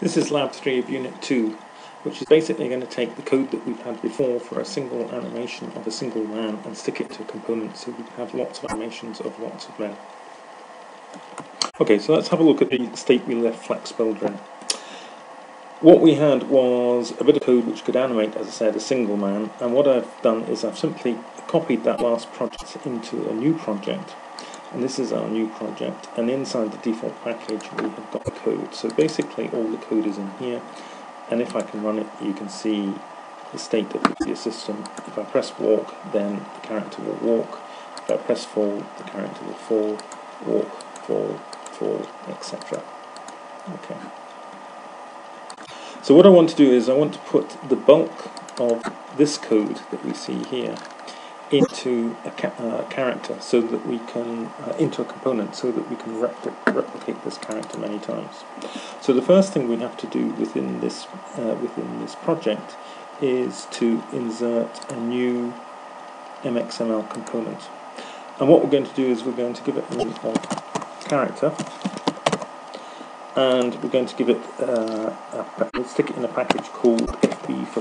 This is Lab 3 of Unit 2, which is basically going to take the code that we've had before for a single animation of a single man and stick it to a component so we can have lots of animations of lots of men. Okay, so let's have a look at the state we left Flex Builder in. What we had was a bit of code which could animate, as I said, a single man, and what I've done is I've simply copied that last project into a new project. And this is our new project, and inside the default package we have got the code. So basically all the code is in here, and if I can run it you can see the state of the system. If I press walk, then the character will walk. If I press fall, the character will fall, walk, fall, etc. Okay. So what I want to do is I want to put the bulk of this code that we see here into a character, so that we can into a component, so that we can replicate this character many times. So the first thing we have to do within this project is to insert a new MXML component. And what we're going to do is we're going to give it a name of character, and we're going to give it let's stick it in a package called FB for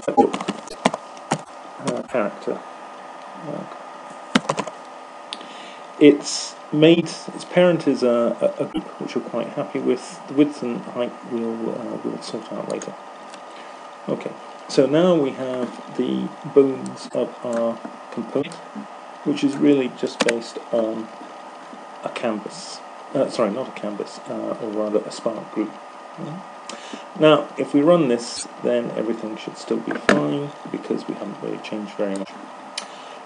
character. Its parent is a group which we're quite happy with. The width and height we'll sort out later. Okay, so now we have the bones of our component, which is really just based on a canvas. Sorry, not a canvas, or rather a Spark group. Now, if we run this, then everything should still be fine because we haven't really changed very much.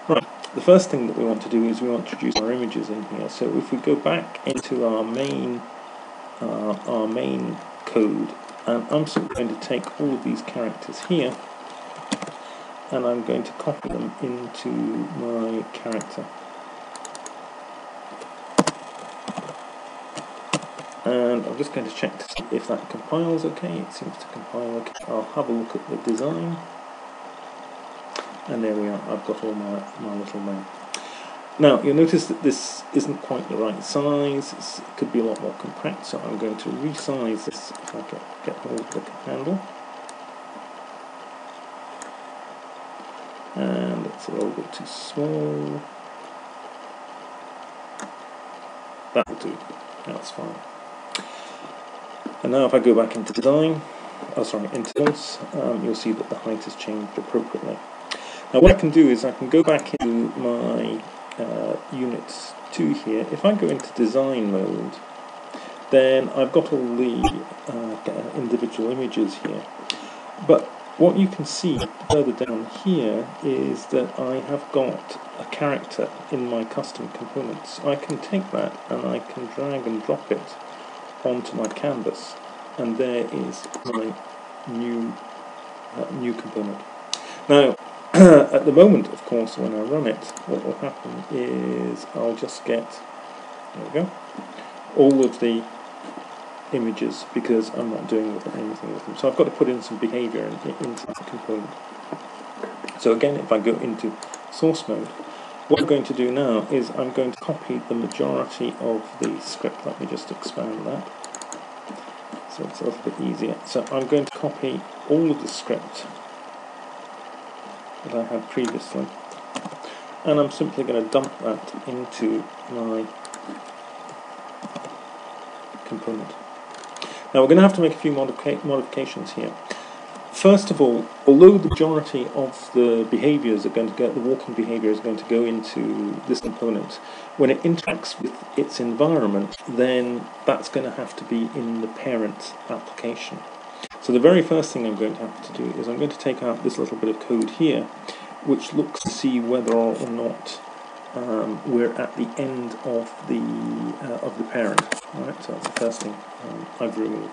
Right. The first thing that we want to do is we want to introduce our images in here. So if we go back into our main code, and I'm simply going to take all of these characters here, and I'm going to copy them into my character. And I'm just going to check to see if that compiles okay. It seems to compile okay. I'll have a look at the design. And there we are, I've got all my little men. Now, you'll notice that this isn't quite the right size. It could be a lot more compact, so I'm going to resize this if I get hold of the handle. And it's a little bit too small. That'll do, that's fine. And now if I go back into design, into voice, you'll see that the height has changed appropriately. Now what I can do is I can go back into my Unit 2 here. If I go into design mode, then I've got all the individual images here. But what you can see further down here is that I have got a character in my custom components. I can take that and I can drag and drop it onto my canvas, and there is my new component. Now, at the moment, of course, when I run it, what will happen is I'll just get, there we go, all of the images, because I'm not doing anything with them. So I've got to put in some behavior into the component. So again, if I go into source mode, what I'm going to do now is I'm going to copy the majority of the script. Let me just expand that so it's a little bit easier. So I'm going to copy all of the script that I had previously, and I'm simply going to dump that into my component. Now we're going to have to make a few modifications here. First of all, although the majority of the behaviors are going to get, the walking behavior is going to go into this component, when it interacts with its environment, then that's going to have to be in the parent application. So the very first thing I'm going to have to do is I'm going to take out this little bit of code here, which looks to see whether or not we're at the end of the parent. Right, so that's the first thing I've removed.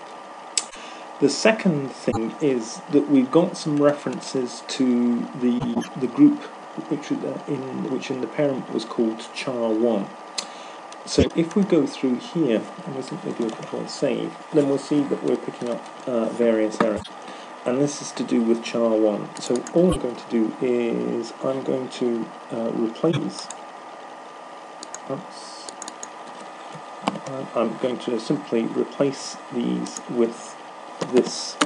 The second thing is that we've got some references to the group which in the parent was called char1. So if we go through here and we simply do a control save, then we'll see that we're picking up various errors. And this is to do with char1. So all I'm going to do is I'm going to replace. I'm going to simply replace these with this,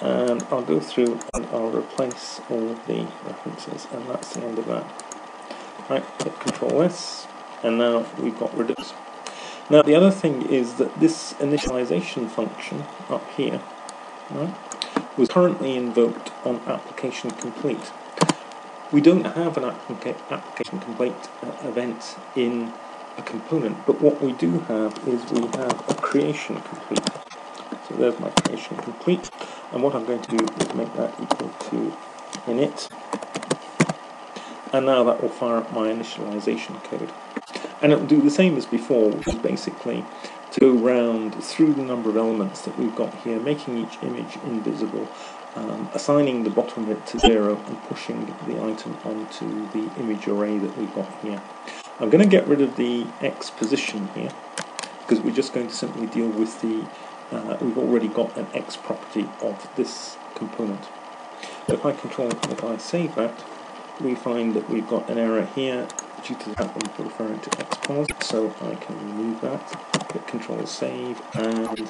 and I'll go through and I'll replace all of the references, and that's the end of that. Right, hit Control S, and now we've got rid of this. Now the other thing is that this initialization function up here, right, was currently invoked on application complete. We don't have an application complete event in a component, but what we do have is we have a creation complete. So there's my creation complete, and what I'm going to do is make that equal to init, and now that will fire up my initialization code. And it will do the same as before, which is basically to go round through the number of elements that we've got here, making each image invisible, assigning the bottom bit to 0 and pushing the item onto the image array that we've got here. I'm going to get rid of the X position here, because we're just going to simply deal with the, we've already got an X property of this component. So if I save that, we find that we've got an error here due to that one referring to XPOS, so I can remove that, hit Control Save, and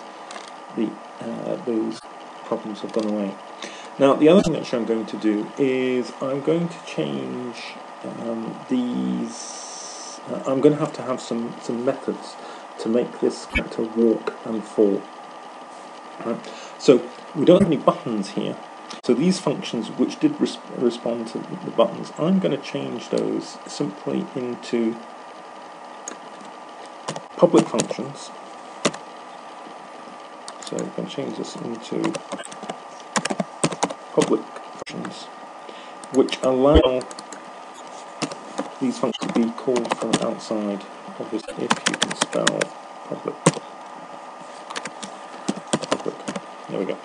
those problems have gone away. Now the other thing that I'm going to do is I'm going to change these. I'm going to have some methods to make this character walk and fall. Right. So we don't have any buttons here. So these functions which did respond to the buttons, I'm going to change those simply into public functions. So we can change this into public functions, which allow these functions to be called from outside. Obviously, if you can spell public. There we go.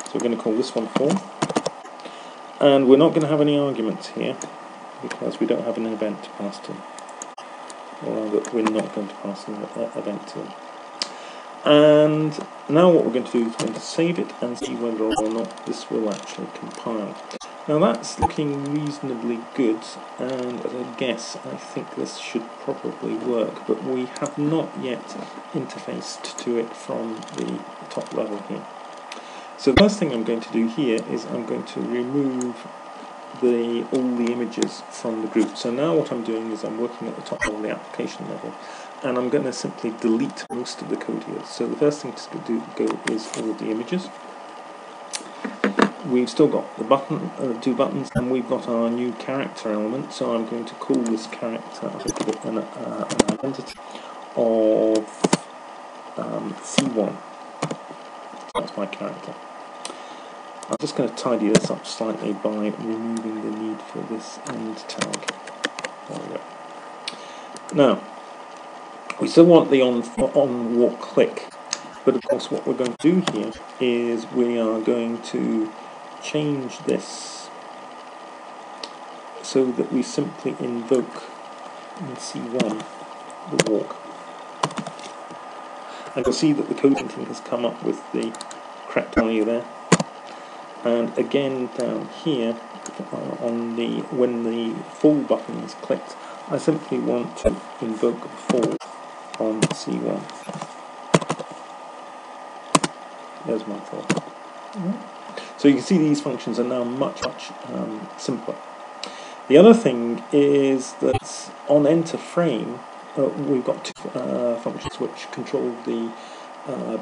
So we're going to call this one form, and we're not going to have any arguments here because we don't have an event to pass to them, or rather we're not going to pass an event to them. And now what we're going to do is we're going to save it and see whether or not this will actually compile. Now that's looking reasonably good, and as a guess I think this should probably work, but we have not yet interfaced to it from the top level here. So the first thing I'm going to do here is I'm going to remove all the images from the group. So now what I'm doing is I'm working at the top level, the application level, and I'm going to simply delete most of the code here. So the first thing to go is all of the images. We've still got the button, 2 buttons, and we've got our new character element. So I'm going to call this character an identity of C1. That's my character. I'm just going to tidy this up slightly by removing the need for this end tag. There we go. Now, we still want the on walk click, but of course what we're going to do here is we are going to change this so that we simply invoke in C1 the walk. And you'll see that the code painting has come up with the correct value there. And again down here, when the fall button is clicked, I simply want to invoke fall on C1. There's my fall. So you can see these functions are now much simpler. The other thing is that on enter frame, we've got 2 functions which control the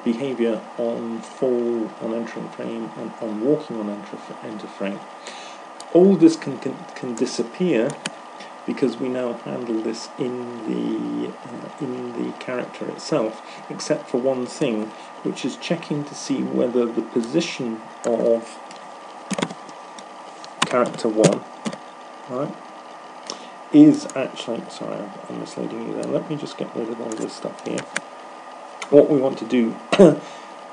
behavior on fall on entering frame and on walking on enter frame. All this can disappear because we now handle this in the character itself, except for one thing, which is checking to see whether the position of character 1, right, is actually, sorry, I'm misleading you there. Let me just get rid of all this stuff here. What we want to do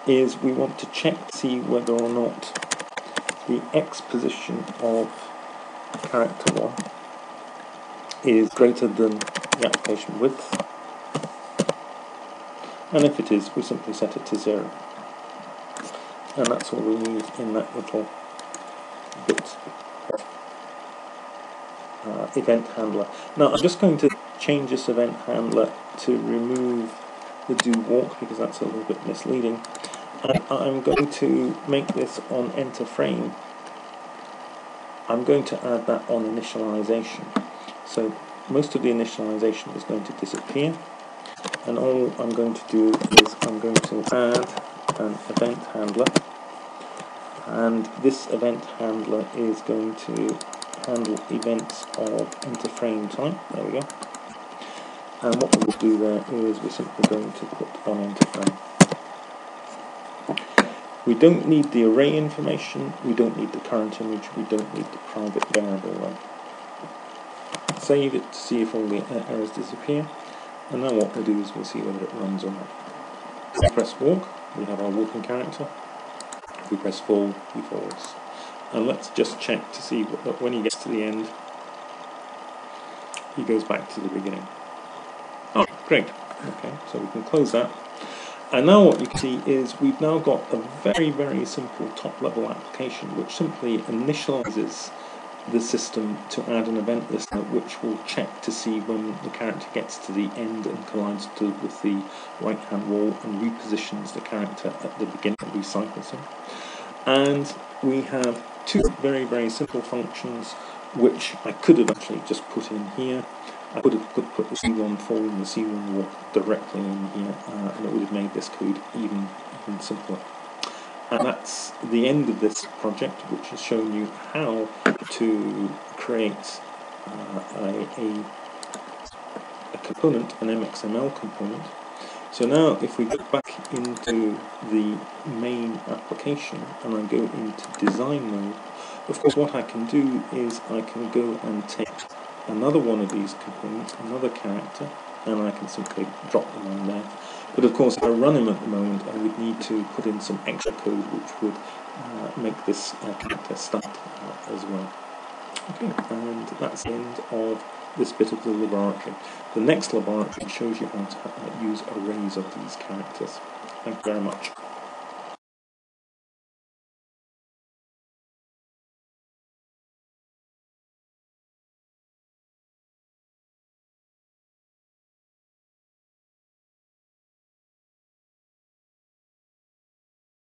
is we want to check to see whether or not the X position of character 1 is greater than the application width, and if it is, we simply set it to 0. And that's all we need in that little bit of event handler. Now I'm just going to change this event handler to remove the do walk because that's a little bit misleading, and I'm going to make this on enter frame. I'm going to add that on initialization. So most of the initialization is going to disappear, and all I'm going to do is I'm going to add an event handler, and this event handler is going to handle events of enter frame type. There we go. And what we'll do there is we're simply going to put on enter frame. We don't need the array information, we don't need the current image, we don't need the private variable there. Save it to see if all the errors disappear, and now what we'll do is we'll see whether it runs or not. If we press walk, we have our walking character. If we press fall, he falls. And let's just check to see that when he gets to the end, he goes back to the beginning. Oh, great. Okay, so we can close that. And now what you can see is we've now got a very, very simple top-level application which simply initializes the system to add an event listener which will check to see when the character gets to the end and collides with the right-hand wall and repositions the character at the beginning and recycles him. And we have two very, very simple functions which I could have actually just put in here. I could have put the C1 fall and the C1 walk directly in here, and it would have made this code even simpler. And that's the end of this project, which has shown you how to create a component, an MXML component. So now if we go back into the main application and I go into design mode, of course what I can do is I can go and take another one of these components, another character, and I can simply drop them on there. But of course if I run him at the moment I would need to put in some extra code which would make this character start as well. Okay, and that's the end of this bit of the laboratory. The next laboratory shows you how to use arrays of these characters. Thank you very much.